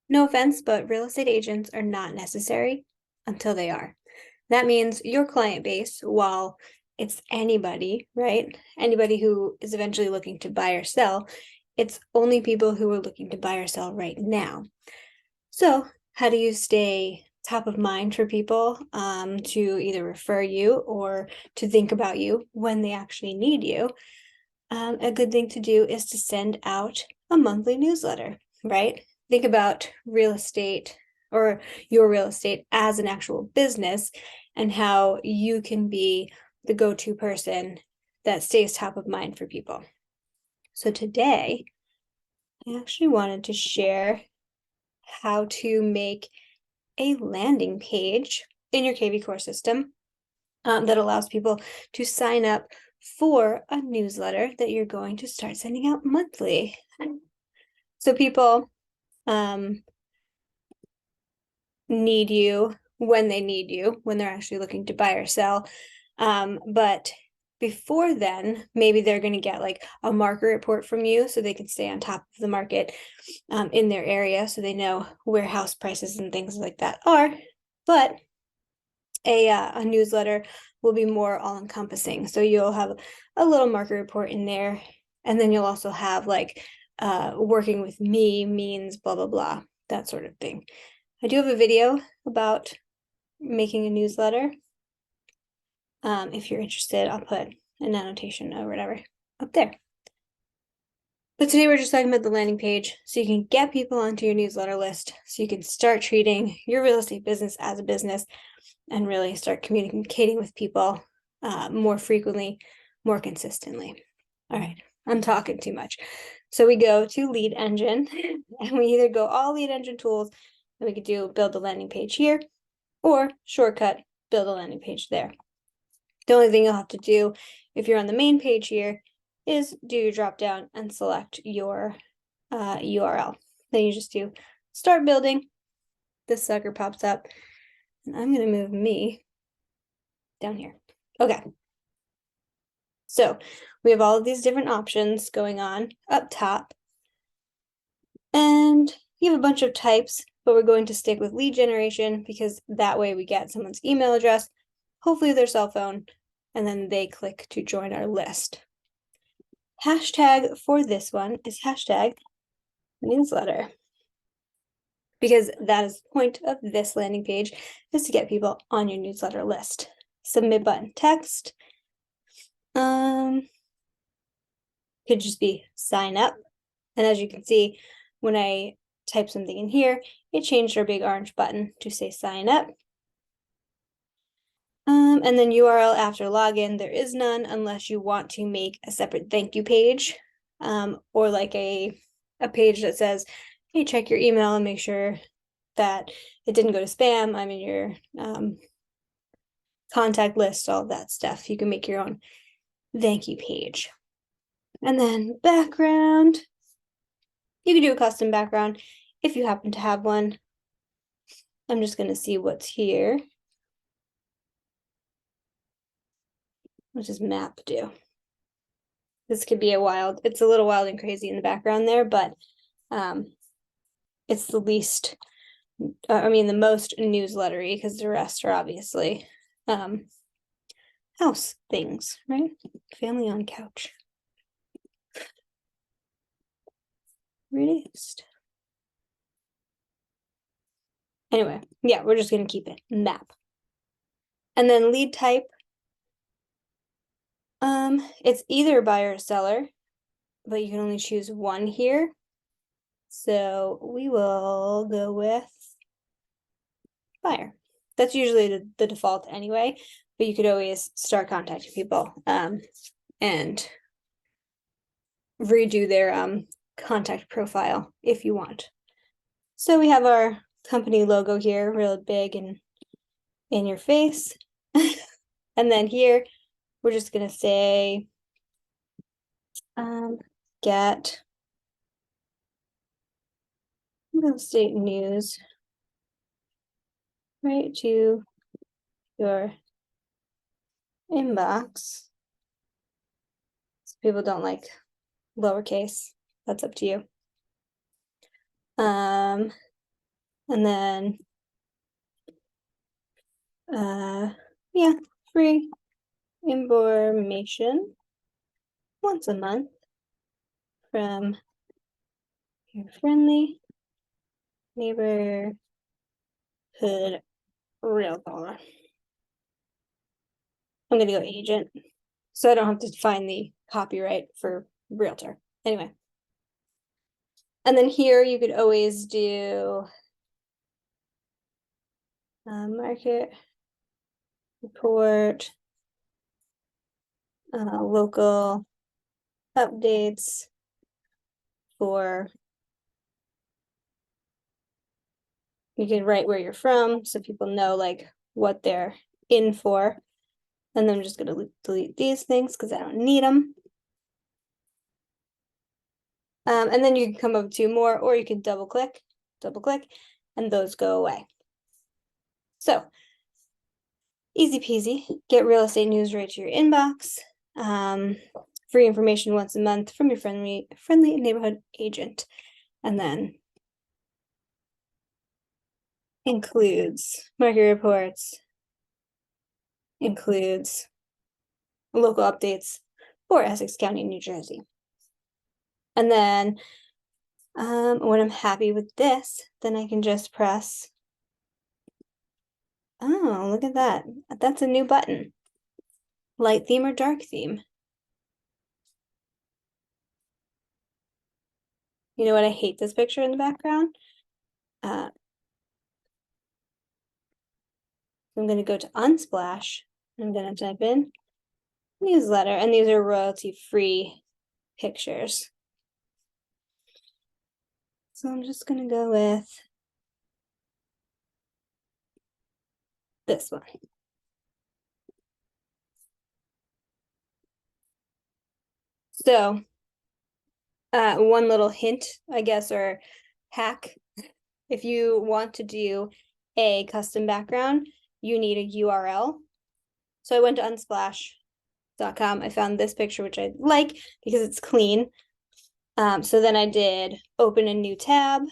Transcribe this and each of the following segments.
No offense, but real estate agents are not necessary until they are. That means your client base, while it's anybody, right? Anybody who is eventually looking to buy or sell, it's only people who are looking to buy or sell right now. So, how do you stay top of mind for people to either refer you or to think about you when they actually need you? A good thing to do is to send out a monthly newsletter, right? Think about real estate or your real estate as an actual business and how you can be the go-to person that stays top of mind for people. So today, I actually wanted to share how to make a landing page in your KV Core system that allows people to sign up for a newsletter that you're going to start sending out monthly. So people need you when they need you, when they're actually looking to buy or sell. But before then, maybe they're going to get like a market report from you so they can stay on top of the market in their area so they know where house prices and things like that are. But a newsletter will be more all-encompassing. So you'll have a little market report in there, and then you'll also have like working with me means blah, blah, blah, that sort of thing. I do have a video about making a newsletter. If you're interested, I'll put an annotation or whatever up there. But today we're just talking about the landing page so you can get people onto your newsletter list so you can start treating your real estate business as a business and really start communicating with people more frequently, more consistently. All right, I'm talking too much. So we go to Lead Engine and we either go all Lead Engine tools and we could do build the landing page here or shortcut build a landing page there. The only thing you'll have to do if you're on the main page here is do your drop down and select your URL. Then you just do start building. This sucker pops up and I'm going to move me down here. Okay. So we have all of these different options going on up top. And you have a bunch of types, but we're going to stick with lead generation because that way we get someone's email address, hopefully their cell phone, and then they click to join our list. Hashtag for this one is hashtag newsletter, because that is the point of this landing page, is to get people on your newsletter list. Submit button text could just be sign up, and as you can see, when I type something in here, it changed our big orange button to say sign up. And then URL after login, there is none unless you want to make a separate thank you page, or like a page that says, hey, check your email and make sure that it didn't go to spam. I'm in your contact list, all of that stuff. You can make your own thank you page. And then background, you can do a custom background if you happen to have one. I'm just going to see what's here. What does map do? This could be it's a little wild and crazy in the background there, but it's the least, the most newslettery because the rest are obviously house things, right? Family on couch. Reduced. Anyway, yeah, we're just going to keep it map. And then lead type. It's either buyer or seller, but you can only choose one here. So we will go with buyer. That's usually the default anyway, but you could always start contacting people and redo their contact profile if you want. So we have our company logo here, real big and in your face. And then here, we're just going to say, get real estate news right to your inbox. So people don't like lowercase. That's up to you. And then, yeah, free information once a month from your friendly neighborhood realtor. I'm gonna go agent, so I don't have to find the copyright for realtor. Anyway. And then here you could always do market report, local updates for, you can write where you're from so people know like what they're in for. And then I'm just going to delete these things because I don't need them. And then you can come up with 2 more, or you can double click, and those go away. So easy peasy, get real estate news right to your inbox. Free information once a month from your friendly neighborhood agent. And then includes market reports, includes local updates for Essex County, New Jersey. And then when I'm happy with this, then I can just press, oh, look at that. That's a new button. Light theme or dark theme. You know what? I hate this picture in the background. I'm going to go to Unsplash. I'm going to type in newsletter, and these are royalty-free pictures. So I'm just going to go with this one. So one little hint, I guess, or hack, if you want to do a custom background, you need a URL. So I went to unsplash.com. I found this picture, which I like because it's clean. So then I did open a new tab,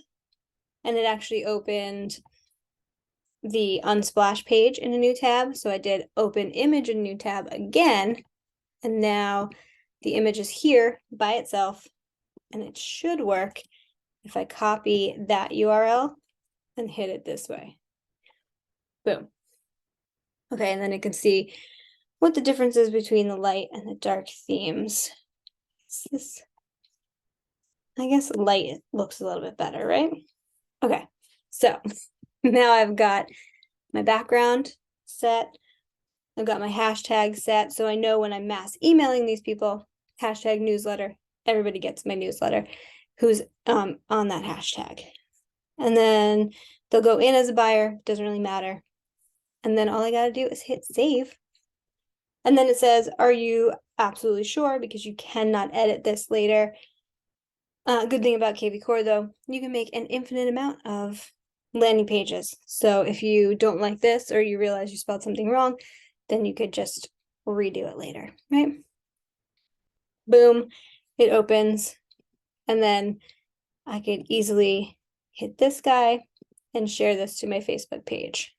and it actually opened the Unsplash page in a new tab. So I did open image in a new tab again, and now the image is here by itself, and it should work if I copy that URL and hit it this way. Boom. Okay, and then you can see what the difference is between the light and the dark themes. This, I guess light looks a little bit better, right? Okay, so now I've got my background set. I've got my hashtag set, so I know when I'm mass emailing these people, hashtag newsletter, everybody gets my newsletter who's on that hashtag. And then they'll go in as a buyer, doesn't really matter. And then all I got to do is hit save. And then it says, are you absolutely sure? Because you cannot edit this later. Good thing about kvCore though, you can make an infinite amount of landing pages. So if you don't like this, or you realize you spelled something wrong, then you could just redo it later, right? Boom, it opens. And then I could easily hit this guy and share this to my Facebook page.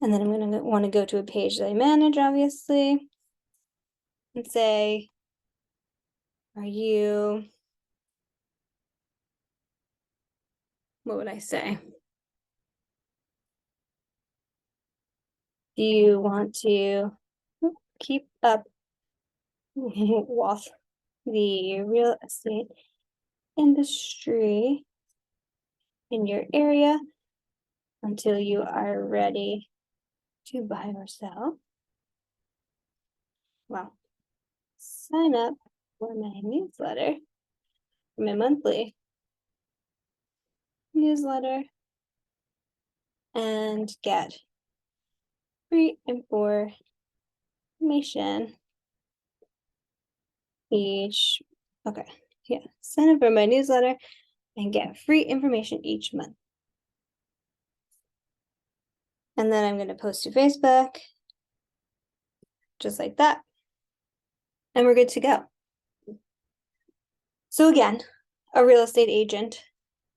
And then I'm going to want to go to a page that I manage, obviously, and say, are you, what would I say? Do you want to keep up with the real estate industry in your area until you are ready to buy or sell? Well, sign up for my newsletter, my monthly newsletter, and get free information each. Okay, yeah, sign up for my newsletter and get free information each month. And then I'm going to post to Facebook, just like that. And we're good to go. So again, a real estate agent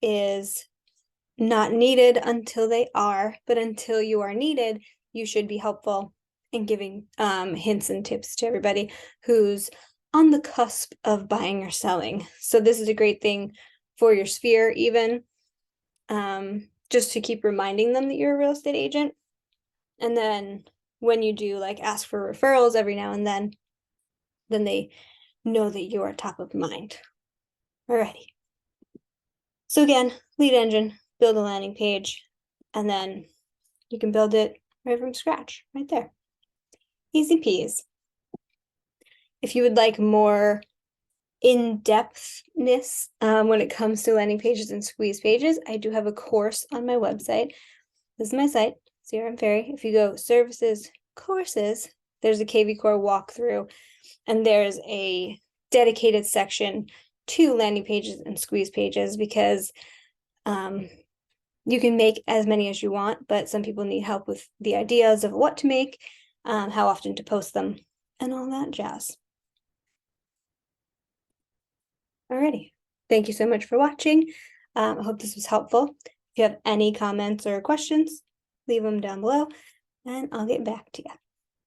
is not needed until they are, but until you are needed, you should be helpful in giving hints and tips to everybody who's on the cusp of buying or selling. So this is a great thing for your sphere, even just to keep reminding them that you're a real estate agent. And then when you do like ask for referrals every now and then they know that you are top of mind. Alrighty. So again, lead engine, build a landing page, and then you can build it right from scratch, right there. Easy peas. If you would like more in-depthness when it comes to landing pages and squeeze pages, I do have a course on my website. This is my site, CRM Fairy. If you go services, courses, there's a KV Core walkthrough, and there's a dedicated section to landing pages and squeeze pages because you can make as many as you want, but some people need help with the ideas of what to make, how often to post them, and all that jazz. Alrighty. Thank you so much for watching. I hope this was helpful. If you have any comments or questions, leave them down below and I'll get back to you.